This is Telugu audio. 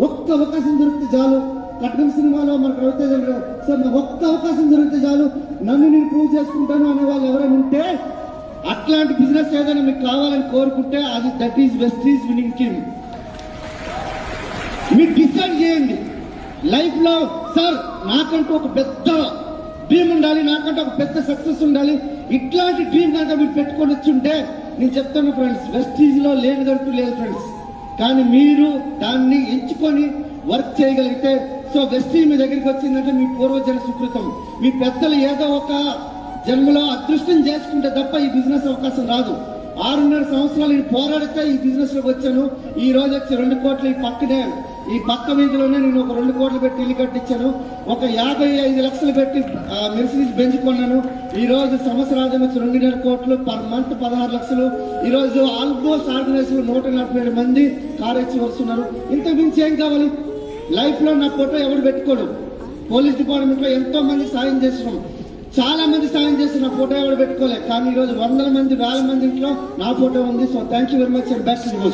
ఒక్క అవకాశం దొరికితే చాలు. కట్నం సినిమాలో మనకు రవితేజ సార్ నాకు ఒక్క అవకాశం దొరికితే చాలు, నన్ను నేను ప్రూవ్ చేసుకుంటాను అనే వాళ్ళు ఎవరైనా ఉంటే, అట్లాంటి బిజినెస్ ఏదైనా మీకు కావాలని కోరుకుంటే అది that is Vestige winning team. మీరు డిసైడ్ చేయండి లైఫ్ లో, సార్ నాకంటూ ఒక పెద్ద డ్రీమ్ ఉండాలి, నాకంటూ ఒక పెద్ద సక్సెస్ ఉండాలి, ఇట్లాంటి డ్రీమ్ కనుక మీరు పెట్టుకొని వచ్చుంటే నేను చెప్తాను ఫ్రెండ్స్, వెస్టీజ్ లో లేనిదంటూ లేదు ఫ్రెండ్స్. కానీ మీరు దాన్ని ఎంచుకొని వర్క్ చేయగలిగితే, సో వెస్టీజ్ మీ దగ్గరికి వచ్చిందంటే మీ పూర్వజన సుకృతం, మీ పెద్దలు ఏదో ఒక జన్మలో అదృష్టం చేసుకుంటే తప్ప ఈ బిజినెస్ అవకాశం రాదు. 6.5 సంవత్సరాలు నేను పోరాడితే ఈ బిజినెస్ లోకి వచ్చాను. ఈ రోజు వచ్చి 2 కోట్లు ఈ పక్క వీధిలోనే నేను ఒక 2 కోట్లు పెట్టి ఇల్లు కట్టించాను. ఒక 55 లక్షలు పెట్టి మెర్సిడీస్ బెంచ్ కొన్నాను. ఈ రోజు సంవత్సరాలు వచ్చి 2.5 కోట్లు, పర్ మంత్ 16 లక్షలు. ఈ రోజు ఆల్మోస్ట్ ఆర్గనైజర్లు 147 మంది కార్ ఇచ్చి వస్తున్నారు. ఇంతకు మించి ఏం కావాలి? లైఫ్ లో నా ఫోటో ఎవరు పెట్టుకోడు. పోలీస్ డిపార్ట్మెంట్ లో ఎంతో మంది సాయం చేస్తున్నాం, చాలా మంది సాయం చేసి నా ఫోటో ఎవరు పెట్టుకోలేదు. కానీ ఈ రోజు 100 మంది 1000 మంది ఇంట్లో నా ఫోటో ఉంది. So thank you very much and back to you.